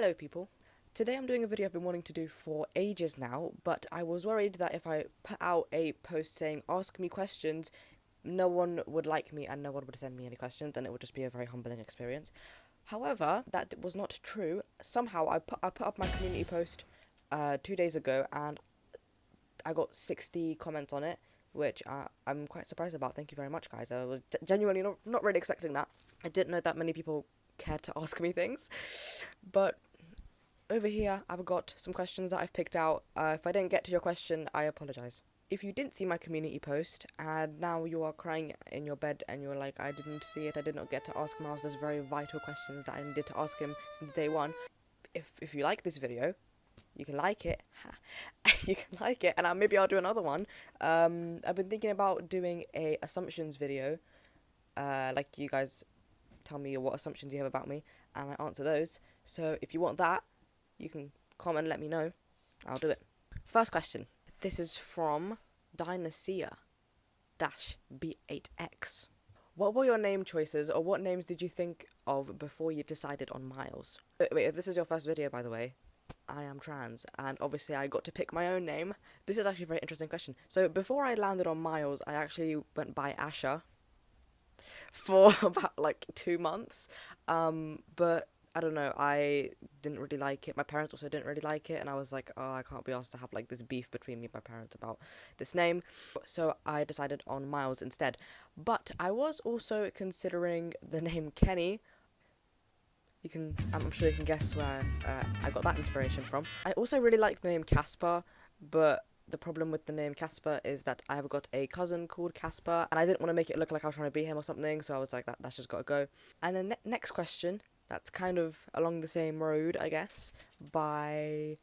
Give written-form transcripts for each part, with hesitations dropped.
Hello people. Today I'm doing a video I've been wanting to do for ages now, but I was worried that if I put out a post saying ask me questions, no one would like me and no one would send me any questions and it would just be a very humbling experience. However, that was not true. Somehow I put up my community post 2 days ago and I got 60 comments on it, which I'm quite surprised about. Thank you very much, guys. I was genuinely not really expecting that. I didn't know that many people cared to ask me things, but over here I've got some questions that I've picked out. If I didn't get to your question, I apologise. If you didn't see my community post and now you are crying in your bed and you're like, I didn't see it, I did not get to ask Miles this very vital questions that I needed to ask him since day one. If you like this video, you can like it. You can like it, and maybe I'll do another one. I've been thinking about doing a assumptions video. Like you guys tell me what assumptions you have about me, and I answer those. So if you want that, you can comment and let me know. I'll do it. First question. This is from Dynasea-B8X. What were your name choices, or what names did you think of before you decided on Miles? Wait, if this is your first video, by the way, I am trans, and obviously I got to pick my own name. This is actually a very interesting question. So before I landed on Miles, I actually went by Asher for about like 2 months, but I don't know, I didn't really like it. My parents also didn't really like it, and I was like, oh, I can't be asked to have like this beef between me and my parents about this name, so I decided on Miles instead. But I was also considering the name Kenny. I'm sure you can guess where I got that inspiration from. I also really like the name Casper, but the problem with the name Casper is that I have got a cousin called Casper, and I didn't want to make it look like I was trying to be him or something, so I was like, that's just gotta go. And then next question, that's kind of along the same road, I guess, by,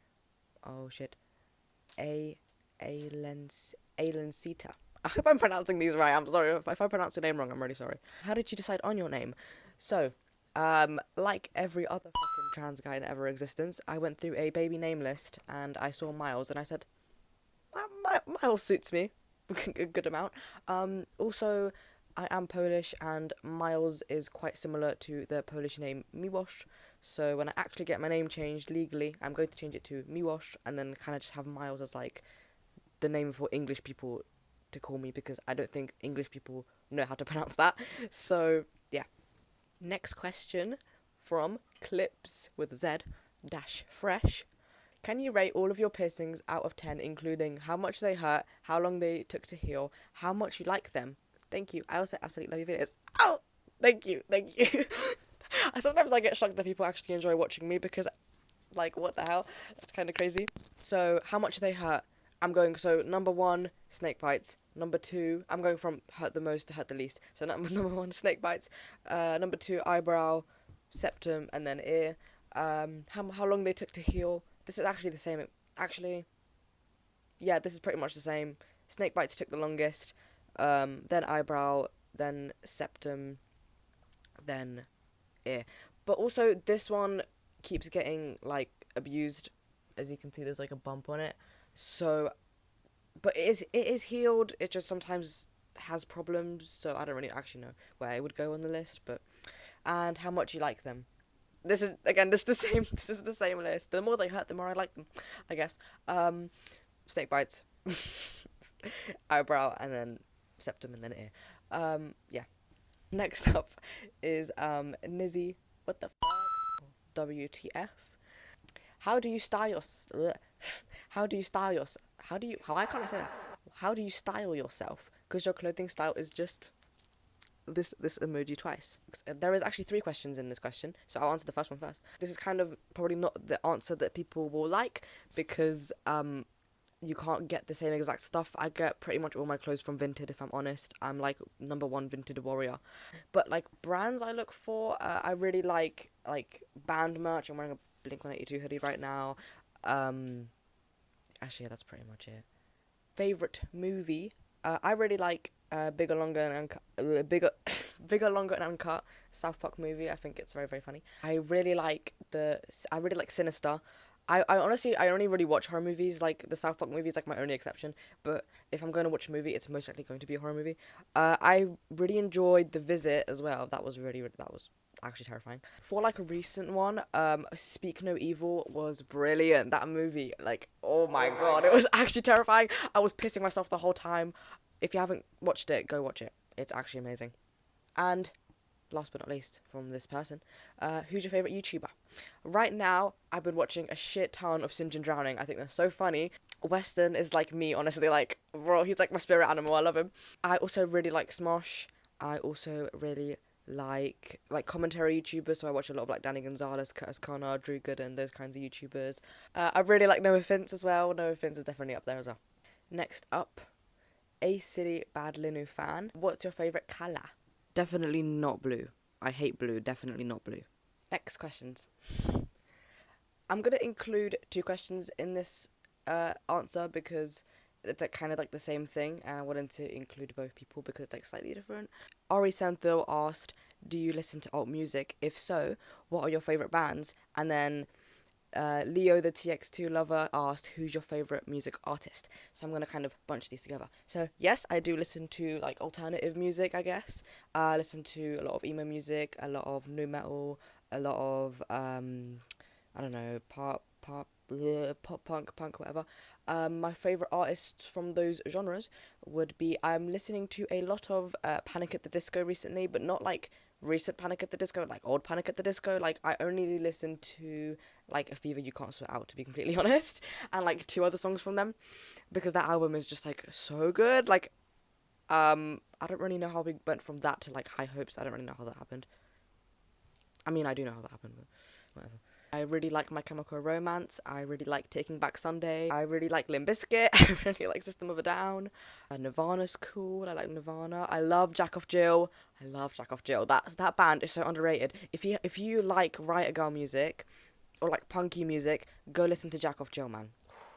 oh shit, Alencita. I hope I'm pronouncing these right. I'm sorry if I pronounce your name wrong. I'm really sorry. How did you decide on your name? So, like every other fucking trans guy in ever existence, I went through a baby name list and I saw Miles and I said, Miles suits me a good amount. Also, I am Polish and Miles is quite similar to the Polish name Miłosz. So when I actually get my name changed legally, I'm going to change it to Miłosz and then kind of just have Miles as like the name for English people to call me, because I don't think English people know how to pronounce that. So yeah. Next question from Clips with Z dash fresh. Can you rate all of your piercings out of 10, including how much they hurt, how long they took to heal, how much you like them? Thank you. I also absolutely love your videos. Oh, thank you. Sometimes I get shocked that people actually enjoy watching me, because, like, what the hell? That's kind of crazy. So, how much they hurt? I'm going, so number 1, snake bites. Number 2, I'm going from hurt the most to hurt the least. So number 1, snake bites. Number 2, eyebrow, septum, and then ear. How long they took to heal. This is actually the same. Actually, yeah, this is pretty much the same. Snake bites took the longest. Then eyebrow, then septum, then ear. But also, this one keeps getting, like, abused. As you can see, there's, like, a bump on it. So, but it is healed. It just sometimes has problems, so I don't really actually know where it would go on the list. But, and how much you like them. This is the same. This is the same list. The more they hurt, the more I like them, I guess. Snake bites, eyebrow, and then septum, and then ear. Yeah. Next up is Nizzy. What the fuck? WTF? How do you style your? How do you style yourself? Why can't I say that? How do you style yourself? Because your clothing style is just this emoji twice. There is actually 3 questions in this question, so I'll answer the first one first. This is kind of probably not the answer that people will like, because you can't get the same exact stuff. I get pretty much all my clothes from Vinted, if I'm honest. I'm like number 1 Vinted warrior. But like brands I look for, I really like band merch. I'm wearing a Blink-182 hoodie right now. Actually, yeah, that's pretty much it. Favorite movie? I really like Bigger, Longer, and Uncut South Park movie. I think it's very, very funny. I really like Sinister. I honestly, I only really watch horror movies. Like, the South Park movie is like my only exception. But if I'm going to watch a movie, it's most likely going to be a horror movie. I really enjoyed The Visit as well. That was actually terrifying. For like a recent one, Speak No Evil was brilliant. That movie, like, oh my god, it was actually terrifying. I was pissing myself the whole time. If you haven't watched it, go watch it. It's actually amazing. And last but not least, from this person, who's your favorite YouTuber? Right now, I've been watching a shit ton of Sinjin Drowning. I think they're so funny. Weston is like me, honestly. Like, bro, he's like my spirit animal. I love him. I also really like Smosh. I also really like commentary YouTubers. So I watch a lot of like Danny Gonzalez, Curtis Connor, Drew Gooden, those kinds of YouTubers. I really like noahfinnce as well. noahfinnce is definitely up there as well. Next up, A City Bad Linu fan. What's your favorite color? Definitely not blue. I hate blue. Definitely not blue. Next questions. I'm gonna include two questions in this answer because it's like kind of like the same thing, and I wanted to include both people because it's like slightly different. Ari Santhil asked, "Do you listen to alt music? If so, what are your favorite bands?" And then Leo the TX2 lover asked, "Who's your favorite music artist?" So I'm gonna kind of bunch these together. So yes, I do listen to like alternative music, I guess. I listen to a lot of emo music, a lot of nu metal, a lot of I don't know, pop punk, whatever. My favorite artists from those genres would be, I'm listening to a lot of Panic at the Disco recently, but not like recent Panic at the Disco, like old Panic at the Disco. Like I only listen to like A Fever You Can't Sweat Out, to be completely honest, and like two other songs from them, because that album is just like so good. Like I don't really know how we went from that to like High Hopes. I don't really know how that happened. I mean, I do know how that happened, but whatever. I really like My Chemical Romance. I really like Taking Back Sunday. I really like Limp Bizkit. I really like System of a Down. Nirvana's cool. I like Nirvana. I love Jack Off Jill. I love Jack Off Jill. That band is so underrated. If you like Riot Girl music or like punky music, go listen to Jack Off Jill, man.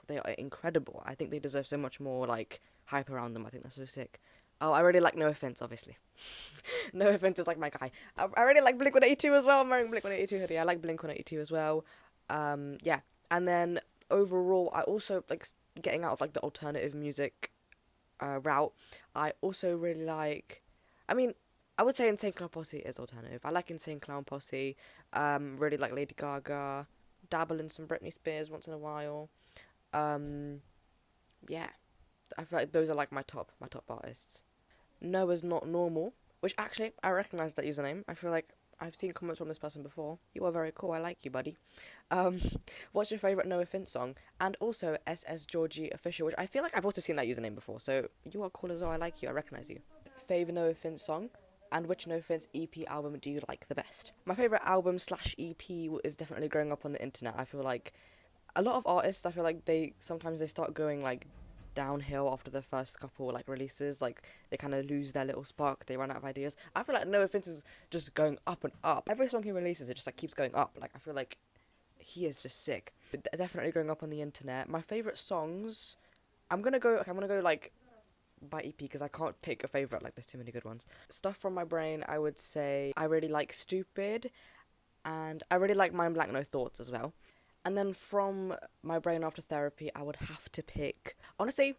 They are incredible. I think they deserve so much more like hype around them. I think they're so sick. Oh, I really like noahfinnce, obviously. noahfinnce is like my guy. I really like Blink-182 as well. I'm wearing Blink-182 hoodie. I like Blink-182 as well. Yeah. And then overall, I also like getting out of like the alternative music route. I also really like. I mean, I would say Insane Clown Posse is alternative. I like Insane Clown Posse. Really like Lady Gaga. Dabble in some Britney Spears once in a while. Yeah. I feel like those are like my top artists. Noah's Not Normal, which actually, I recognise that username. I feel like I've seen comments from this person before. You are very cool. I like you, buddy. Um, what's your favourite noahfinnce song? And also SS Georgie Official, which I feel like I've also seen that username before. So you are cool as well. I like you. I recognise you. Favourite noahfinnce song? And which noahfinnce EP album do you like the best? My favourite album / EP is definitely Growing Up on the Internet. I feel like a lot of artists, I feel like they start going like downhill after the first couple like releases. Like they kind of lose their little spark, they run out of ideas. I feel like noahfinnce is just going up and up. Every song he releases, it just like keeps going up. Like I feel like he is just sick. Definitely Growing Up on the Internet. My favorite songs, I'm gonna go like by EP because I can't pick a favorite. Like there's too many good ones. Stuff from my brain, I would say I really like Stupid, and I really like Mind Blank No Thoughts as well. And then from my brain after therapy, I would have to pick. Honestly,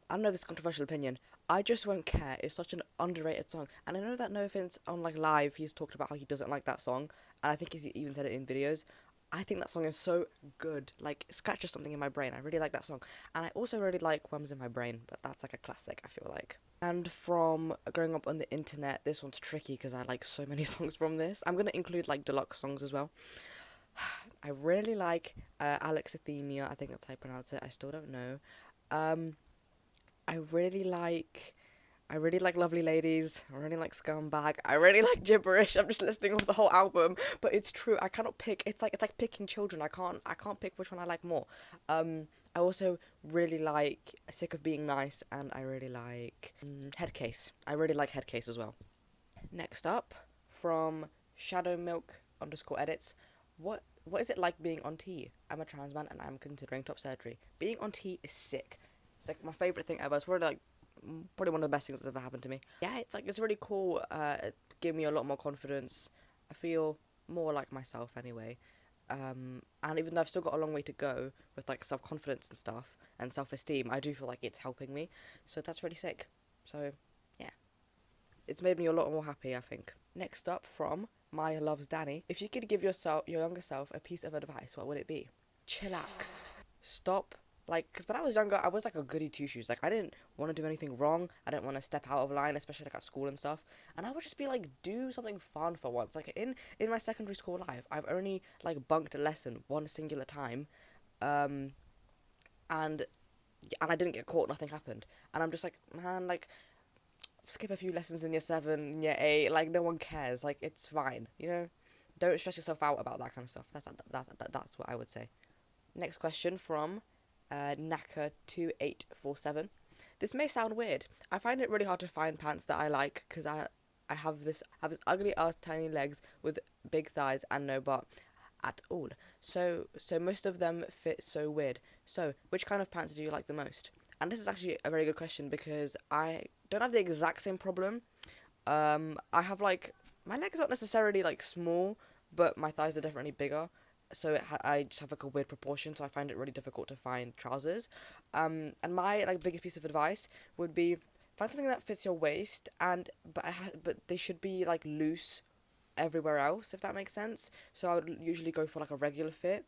I don't know if this is a controversial opinion. I Just Won't Care is such an underrated song. And I know that noahfinnce on like live, he's talked about how he doesn't like that song. And I think he's even said it in videos. I think that song is so good. Like, it scratches something in my brain. I really like that song. And I also really like Worms in My Brain, but that's like a classic, I feel like. And from Growing Up on the Internet, this one's tricky because I like so many songs from this. I'm going to include like deluxe songs as well. I really like Alexithymia. I think that's how you pronounce it. I still don't know. I really like Lovely Ladies. I really like Scumbag. I really like Gibberish. I'm just listing off the whole album, but it's true. I cannot pick. It's like picking children. I can't pick which one I like more. I also really like Sick of Being Nice, and I really like Headcase. I really like Headcase as well. Next up, from Shadow Milk _edits. What is it like being on T? I'm a trans man and I'm considering top surgery. Being on T is sick. It's like my favourite thing ever. It's probably one of the best things that's ever happened to me. Yeah, it's really cool. It gave me a lot more confidence. I feel more like myself anyway. And even though I've still got a long way to go with like self-confidence and stuff and self-esteem, I do feel like it's helping me. So that's really sick. So yeah, it's made me a lot more happy, I think. Next up, from Maya loves Danny. If you could give your younger self a piece of advice, what would it be? Chillax. Stop. Like, because when I was younger, I was like a goody two shoes. Like, I didn't want to do anything wrong. I didn't want to step out of line, especially like at school and stuff. And I would just be like, do something fun for once. Like in my secondary school life, I've only like bunked a lesson one singular time, um, and I didn't get caught. Nothing happened. And I'm just like, man, like, skip a few lessons in year 7, year 8. Like, no one cares. Like, it's fine. You know, don't stress yourself out about that kind of stuff. That's what I would say. Next question from Naka2847. This may sound weird. I find it really hard to find pants that I like because I have this ugly ass tiny legs with big thighs and no butt at all. So most of them fit so weird. So which kind of pants do you like the most? And this is actually a very good question because I don't have the exact same problem. I have like my legs aren't necessarily like small, but my thighs are definitely bigger. So I just have like a weird proportion, so I find it really difficult to find trousers. And my like biggest piece of advice would be find something that fits your waist, and but they should be like loose everywhere else, if that makes sense. So I would usually go for like a regular fit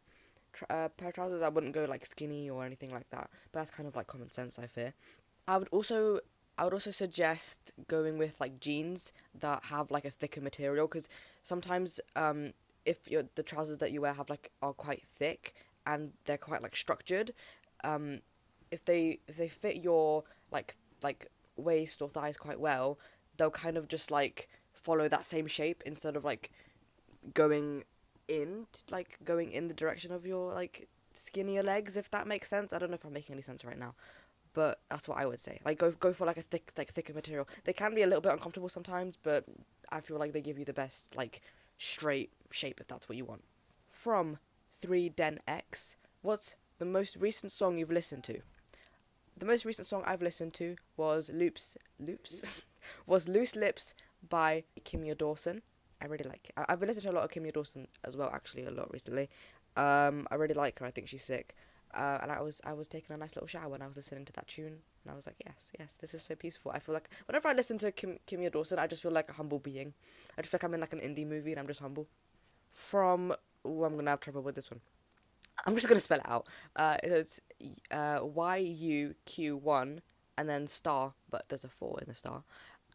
pair of trousers. I wouldn't go like skinny or anything like that. But that's kind of like common sense, I fear. I would also suggest going with like jeans that have like a thicker material because sometimes if the trousers that you wear are quite thick and they're quite like structured, if they fit your like waist or thighs quite well, they'll kind of just like follow that same shape instead of like going going in the direction of your like skinnier legs, if that makes sense. I don't know if I'm making any sense right now, but that's what I would say. Like go for like a thicker material. They can be a little bit uncomfortable sometimes, but I feel like they give you the best like straight shape if that's what you want. From 3denx, what's the most recent song you've listened to? The most recent song I've listened to was Loops was Loose Lips by Kimya Dawson. I really like it. I've been listening to a lot of Kimya Dawson as well, actually, a lot recently. I really like her. I think she's sick. And I was taking a nice little shower and I was listening to that tune and I was like, yes, this is so peaceful. I feel like whenever I listen to Kimya Dawson, I just feel like a humble being. I just feel like I'm in like an indie movie and I'm just humble. From I'm gonna have trouble with this one. I'm just gonna spell it out. It's YUQ1 and then star, but there's a 4 in the star,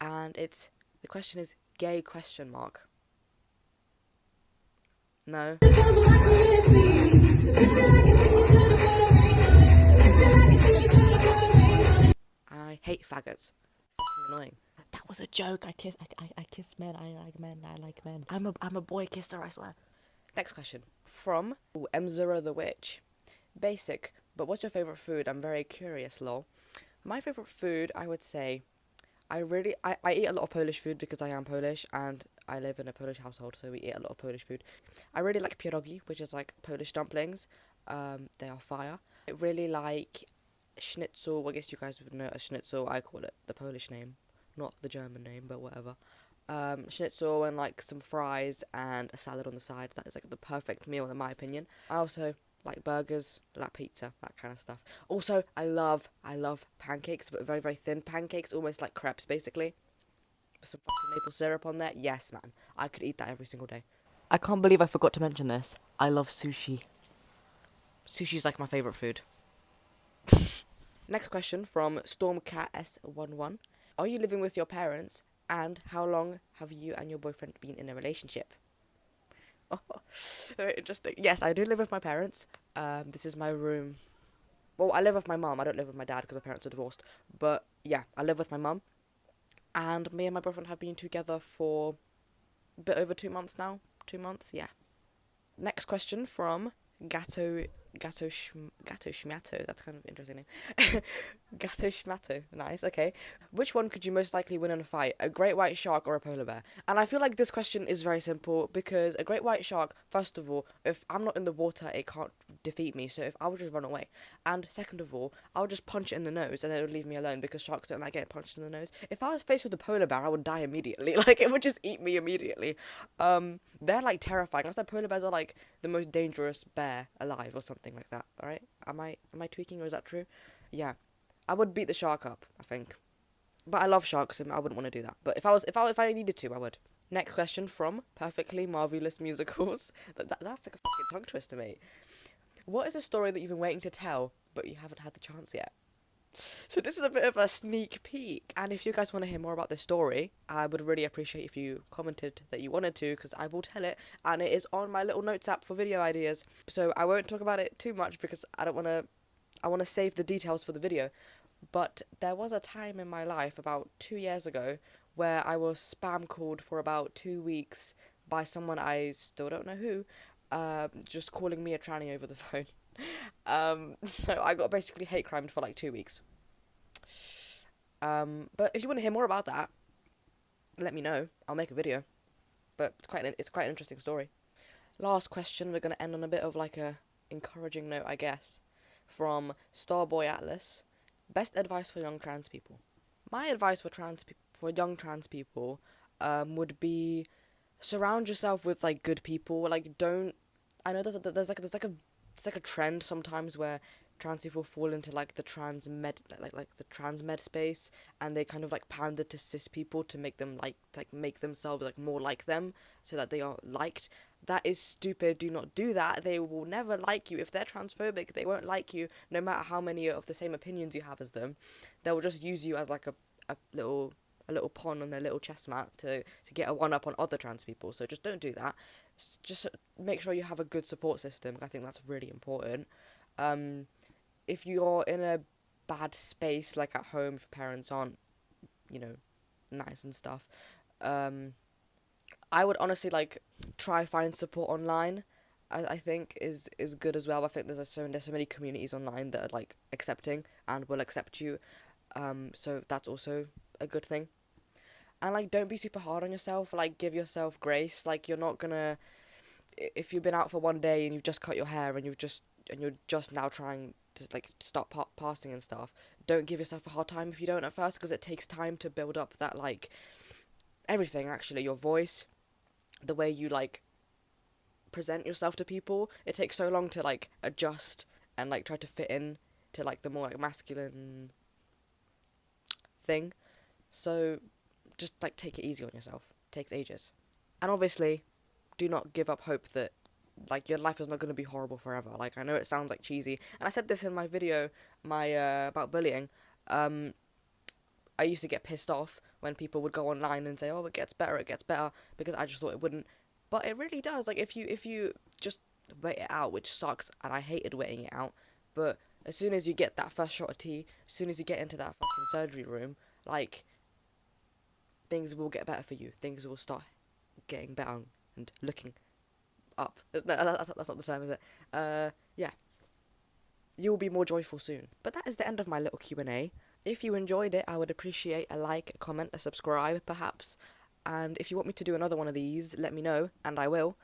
and the question is gay question mark. No. I hate faggots. Fucking annoying. That was a joke. I kiss men. I like men. I like men. I'm a boy kisser, I swear. Next question. From Emzura the Witch. Basic, but what's your favourite food? I'm very curious, lol. My favourite food, I would say, I eat a lot of Polish food because I am Polish and I live in a Polish household, so we eat a lot of Polish food. I really like pierogi, which is like Polish dumplings. They are fire. I really like schnitzel. I guess you guys would know a schnitzel. I call it the Polish name, not the German name, but whatever. Schnitzel and like some fries and a salad on the side. That is like the perfect meal in my opinion. I also like burgers, like pizza, that kind of stuff. Also, I love pancakes, but very, very thin pancakes, almost like crepes, basically. With some fucking maple syrup on there. Yes, man. I could eat that every single day. I can't believe I forgot to mention this. I love sushi. Sushi's like my favourite food. Next question from StormCatS11. Are you living with your parents? And how long have you and your boyfriend been in a relationship? Oh, very interesting. Yes, I do live with my parents. This is my room. Well, I live with my mum. I don't live with my dad because my parents are divorced. But yeah, I live with my mum. And me and my boyfriend have been together for a bit over 2 months now. 2 months, yeah. Next question from Gato Schmato. That's kind of interesting name. Gato Schmato. Nice, okay. Which one could you most likely win in a fight? A great white shark or a polar bear? And I feel like this question is very simple because a great white shark, first of all, if I'm not in the water, it can't defeat me. So if I would just run away. And second of all, I would just punch it in the nose and it would leave me alone because sharks don't like getting punched in the nose. If I was faced with a polar bear, I would die immediately. Like, it would just eat me immediately. They're like terrifying. I said polar bears are like the most dangerous bear alive or something like that. All right, am I tweaking or is that true? Yeah, I would beat the shark up, I think, but I love sharks and I wouldn't want to do that. But if I needed to, I would. Next question from Perfectly Marvelous Musicals. That's like a fucking tongue twister, mate. What is a story that you've been waiting to tell, but you haven't had the chance yet? So this is a bit of a sneak peek, and if you guys want to hear more about this story, I would really appreciate if you commented that you wanted to, because I will tell it, and it is on my little notes app for video ideas. So I won't talk about it too much because I want to save the details for the video. But there was a time in my life about 2 years ago where I was spam called for about 2 weeks by someone I still don't know who, just calling me a tranny over the phone. So I got basically hate crimed for like 2 weeks. But if you want to hear more about that, let me know. I'll make a video. But it's quite an interesting story. Last question. We're gonna end on a bit of like a encouraging note, I guess, from Starboy Atlas. Best advice for young trans people. My advice for young trans people, would be surround yourself with like good people. Like don't. I know there's like a trend sometimes where trans people fall into like the the trans med space, and they kind of like pander to cis people to make them like make themselves like more like them so that they are liked. That is stupid. Do not do that. They will never like you. If they're transphobic, they won't like you no matter how many of the same opinions you have as them. They will just use you as like a little pawn on their little chess mat to get a one up on other trans people. So just don't do that. Just make sure you have a good support system. I think that's really important. If you're in a bad space, like at home, if parents aren't, nice and stuff, I would honestly like try find support online. I think is good as well. I think there's so many communities online that are like accepting and will accept you. So that's also a good thing. And like don't be super hard on yourself. Like give yourself grace. Like you're not gonna, if you've been out for one day and you've just cut your hair and you're just now trying to like start passing and stuff, don't give yourself a hard time if you don't at first, because it takes time to build up that like everything, actually, your voice, the way you like present yourself to people. It takes so long to like adjust and like try to fit in to like the more like masculine thing. So just like take it easy on yourself. It takes ages. And obviously do not give up hope that like your life is not going to be horrible forever. Like I know it sounds like cheesy, and I said this in my video about bullying. I used to get pissed off when people would go online and say, "Oh, it gets better," because I just thought it wouldn't. But it really does. Like if you just wait it out, which sucks, and I hated waiting it out. But as soon as you get that first shot of tea, as soon as you get into that fucking surgery room, like things will get better for you. Things will start getting better and looking up. No, that's not the term, is it? Yeah. You will be more joyful soon. But that is the end of my little Q&A. If you enjoyed it, I would appreciate a like, a comment, a subscribe, perhaps. And if you want me to do another one of these, let me know, and I will,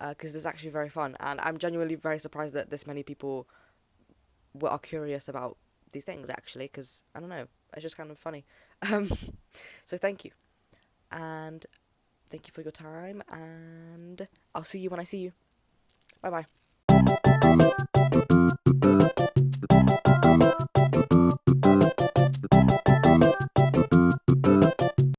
because it's actually very fun. And I'm genuinely very surprised that this many people are curious about these things, actually, because, I don't know, it's just kind of funny. So thank you. And thank you for your time, and I'll see you when I see you. Bye-bye.